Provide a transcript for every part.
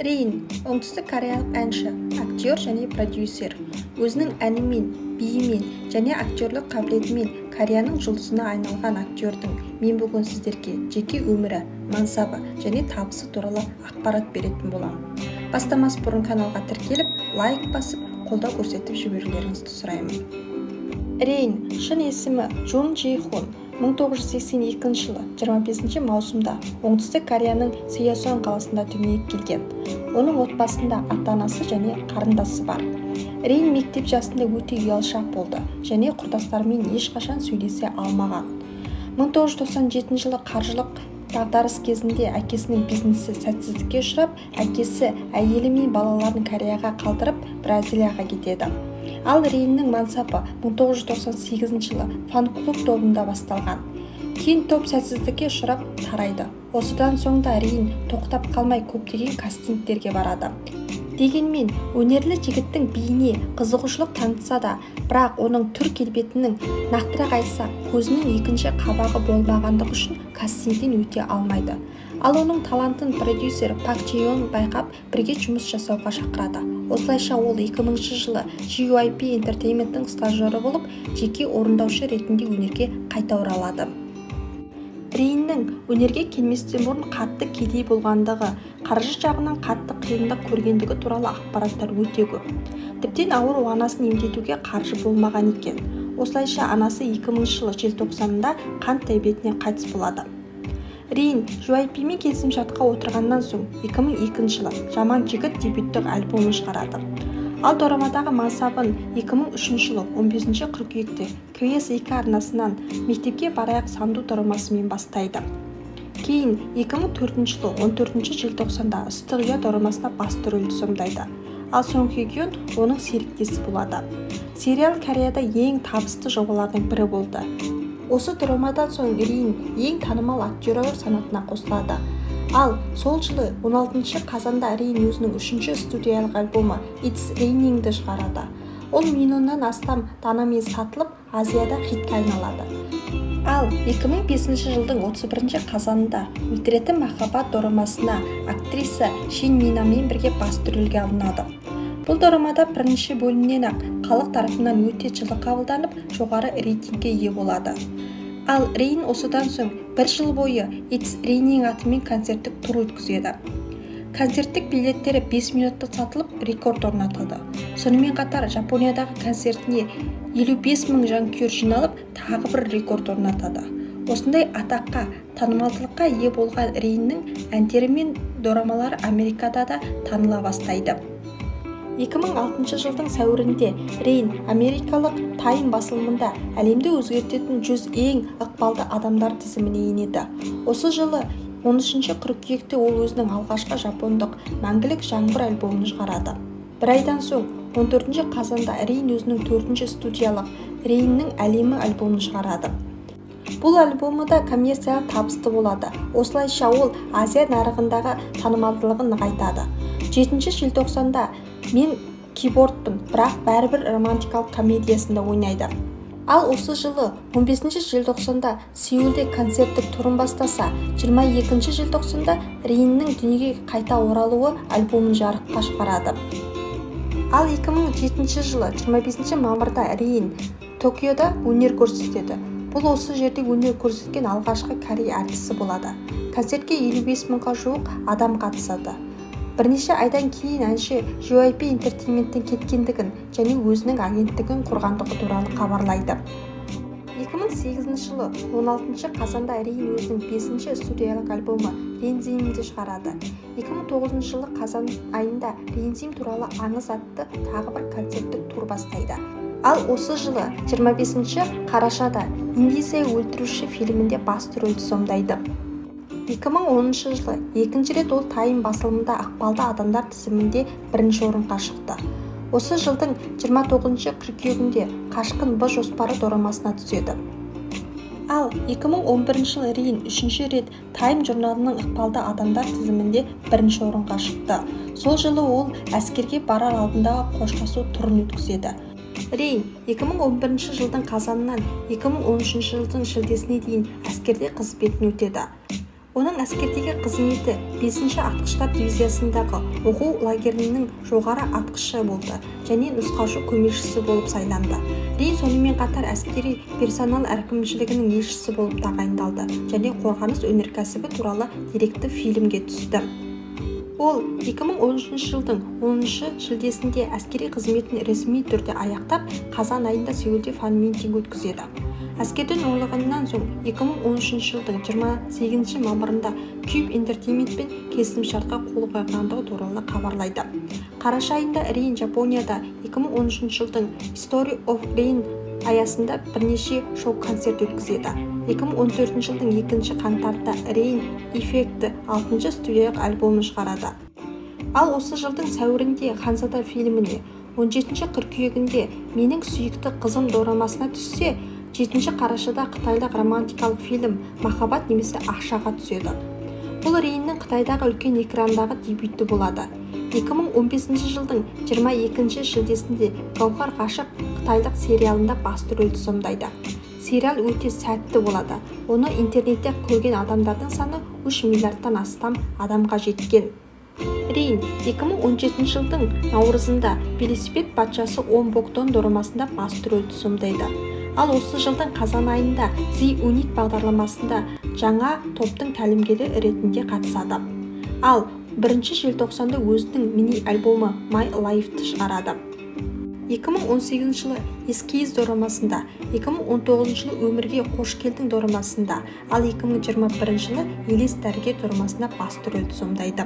Рейн – оңтүстік кореялық әнші, актер және продюсер. Өзінің әнімен, биімен және актерлік қабілетімен Кореяның жұлдызына айналған актердің мен бүгін сіздерге жеке өмірі, мансабы және табысы туралы ақпарат беретін боламын. Бастамас бұрын каналға тіркеліп, лайк басып, қолдау көрсетіп жіберулеріңізді сұраймын. Рейн шын есімі Джун Джи Хун. 1982 жылы 25 маусымда оңтүстік Кореяның Сеосон қаласында дүниеге келген. Оның отбасында ата-анасы және қарындасы бар. Рейн мектеп жасында өте ұялшақ болды және құрдастарымен ешқашан сөйлесе алмаған. 1997 жылы қаржылық дағдарыс кезінде әкесінің бизнесі сәтсіздікке ұшырап, әкесі әйелі мен балаларын Кореяға қалдырып, Бразилияға кетеді. Ал Рейннің мансапы 1998 жылы фан-клуб тобында басталған. Кейін топ сәтсіздікке ұшырап тарайды. Осыдан соң да Рейн тоқтап қалмай көптеген кастингтерге барады. Дегенмен, өнерлі жігіттің биіне қызығушылық танытса да, бірақ оның түр келбетінің нақтырақ айтсақ, көзінің екінші қабағы болмағандығы үшін кастингтен өте алмайды. Ал оның талантын продюсер Пак Джи-йон байқап, бірге жұмыс жасауға шақырады. Осылайша ол 2000 жылы JYP Entertainment-ның стажері болып, жеке орындаушы ретінде өнерге қайта оралады. Рейннің өнерге келместен бұрын қатты кедей болғандығы, қаржы жағынан қатты қиындық көргендігі туралы ақпараттар өте көп. Тіптен ауыру анасын емдетуге қаржы болмаған екен. Осылайша анасы 2000 жылы желтоқсанында қант диабетінен қайтыс болады. Рейн JYP-мен келісімшартқа отырғаннан соң 2002 жылы Жаман жігіт дебюттік альбомын шығарады. Ал дорамадағы мансабын 2003 жылы 15 қыркүйекте KBS2 арнасынан мектепке барайық санду дорамасымен бастайды. Кейін 2004 жылы 14 желтоқсанда ыстық ұя дорамасына басты рөлді сомдайды. Ал Сон Хе Кён оның серіктесі болады. Сериал Кореяда ең табысты жобалардың бірі болды. Осы дорамадан соң Рейн ең танымал актер санатына қосылады. Ал сол жылы 16 қазанда Рейн өзінің 3-ші студиялық альбомы It's Raining-ді шығарады. Ол миллионнан астам данамен сатылып, Азияда хитке айналады. Ал 2005 жылдың 31 қазанында Өлтіретін махаббат дорамасына актриса Шин Минамен бірге басты рөлге алынады. Бұл дорамада бірінші бөлімнен ақ халық тарапынан өте жылы қабылданып, жоғары рейтингке ие болады. Ал Рейн осыдан соң бір жыл бойы It's Raining атымен концерттік тур өткізеді. Концерттік билеттері 5 минутта сатылып, рекорд орнатылды. Сонымен қатар Жапониядағы концертіне 55 мың жанкүйер жиналып, тағы бір рекорд орнатады. Осындай атаққа, танымалдылыққа ие болған Рейннің әндері мен дорамалары Америкада да таныла бастайды. 2006 жылдың сәуірінде Рейн америкалық Time басылымында әлемді өзгертетін 100 ең ықпалды адамдар тізіміне енеді. Осы жылы 13 қыркүйекте ол өзінің алғашқы жапондық Мәңгілік жаңбыр альбомын шығарады. Бір айдан соң 14 қазанда Рейн өзінің 4-ші студиялық Рейннің әлемі альбомын шығарады. Бұл альбомы да коммерциялық табысты болады. Осылайша ол Азия нарығындағы танымалдылығын нығайтады. 7 желтоқсанда Мен кибордпын, бірақ бәрібір романтикалық комедиясында ойнайды. Ал осы жылы 15 желтоқсанда Сеулде концерттік турын бастаса, 22 желтоқсанда Рейннің дүниеге қайта оралуы альбомын жарыққа шығарады. Ал 2007 жылы 25 мамырда Рейн Токиода өнер көрсетеді. Бұл осы жерде өнер көрсеткен алғашқы корей артисі болады. Концертке 55 мыңға жуық адам қатысады. Бірнеше айдан кейін әнші JYP Entertainment-тен кеткендігін және өзінің агенттігін құрғандығы туралы хабарлайды. 2008 жылы 16 қазанда Рейн өзінің 5-ші студиялық альбомы Рензимді шығарады. 2009 жылы қазан айында Рензим туралы аңыз атты тағы бір концерттік тур бастайды. Ал осы жылы 25 қарашада Индисей өлтіруші фильмінде басты рөлді сомдайды. 2010 жылы екінші рет ол Time басылымында ықпалды адамдар тізімінде бірінші орынға шықты. Осы жылдың 29 қыркүйегінде Қашқын Б жоспары дорамасына түседі. Ал 2011 жылы Рейн 3-ші рет Time журналының ықпалды адамдар тізімінде бірінші орынға шықты. Сол жылы ол әскерге барар алдындағы қоштасу турын өткізеді. Рейн 2011 жылдың қазанынан 2013 жылдың шілдесіне дейін әскерде қызметін өтеді. Оның әскердегі қызметі 5-ші атқыштар дивизиясындағы оқу лагерінің жоғары атқышы болды және нұсқаушы көмекшісі болып сайланды. Рейн сонымен қатар әскери персонал әкімшілігінің елшісі болып тағайындалды және қорғаныс өнеркәсібі туралы деректі фильмге түсті. Ол 2013 жылдың 10 шілдесінде әскери қызметін ресми түрде аяқтап, қазан айында Сеулде фан-митинг өткізеді. Әскерден оралғаннан соң 2013 жылдың 28 мамырында Cube Entertainmentпен келісімшартқа қол қойғандығы туралы хабарлайды. Қараша айында Рейн Жапонияда 2013 жылдың Story of Rain аясында бірнеше шоу-концерт өткізеді. 2014 жылдың 2 қаңтарда Rain Effect 6-шы студиялық альбомын шығарады. Ал осы жылдың сәуірінде Ханзада фильміне, 17 қыркүйегінде Менің сүйікті қызым дорамасына түссе, 7 қарашада қытайлық романтикалық фильм Махаббат немесе Ақшаға түседі. Бұл Рейннің Қытайдағы үлкен экрандағы дебюті болады. 2015 жылдың 22 шілдесінде Гауһар ғашық қытайлық сериалында басты рөлді сомдайды. Сериал өте сәтті болады. Оны интернетте көрген адамдардың саны 3 миллиардтан астам адамға жеткен. Рейн 2017 жылдың наурызында велосипед патшасы Он Боктон дорамасында басты рөлді сомдайды. Ал осы жылдың қазан айында The Unique бағдарламасында жаңа топтың тәлімгері ретінде қатысады. Ал 1 желтоқсанда өзінің мини-альбомы My Life'ты шығарады. 2018 жылы Ескиіз дорамасында, 2019 жылы Өмірге қош келдің дорамасында, ал 2021 жылы Елес дәрігер дорамасында басты рөлді сомдайды.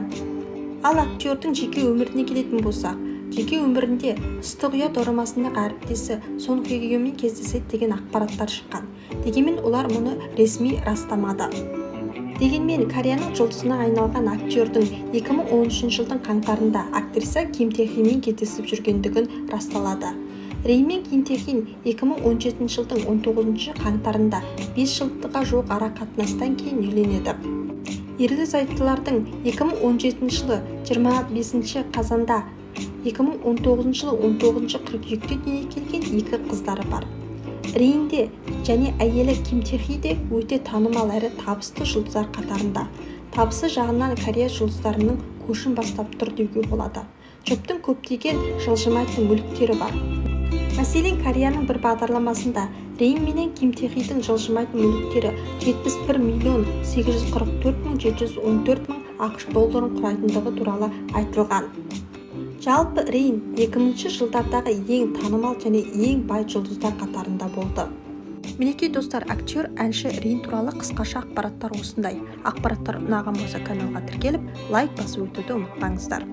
Ал актердің жеке өміріне келетін болсақ, жеке өмірінде Ыстық ұя дорамасындағы әріптесі Сон Хye-кyoмен кездеседі деген ақпараттар шыққан. Дегенмен олар мұны ресми растамады. Дегенмен Кореяның жұлдызына айналған актердің 2013 жылдың қаңтарында актриса Ким Таe-химен кездесіп жүргендігін расталады. Рейн мен Ким Таe-хи 2017 жылдың 19 қаңтарында 5 жылға жуық ара қатынастан кейін үйленеді. Ерлі-зайыптылардың 2017 жылы 25 қазанда, 2019 жылы 19 қыркүйекте дүниеге келген 2 қыздары бар. Рейнде және әйелі Ким Таe-хи де өте танымал әрі табысты жұлдыздар қатарында. Табысы жағынан Корея жұлдыздарының көшін бастап тұр деуге болады. Жұптың көптеген жылжымайтын мүліктері бар. Мәселен, Кореяның бір бағдарламасында Рейн менен Ким Таe-хидің жылжымайтын мүліктері 71 миллион 844 мың 714 мың ақш долларын құрайтындығы туралы айтылған. Жалпы Рейн 2000 жылдардағы ең танымал және ең бай жұлдыздар қатарында болды. Мінекей достар, актер, әнші Рейн туралы қысқаша ақпараттар осындай. Ақпараттар ұнаған болса каналға тіркеліп, лайк басып өтуді ұмытпаңыздар.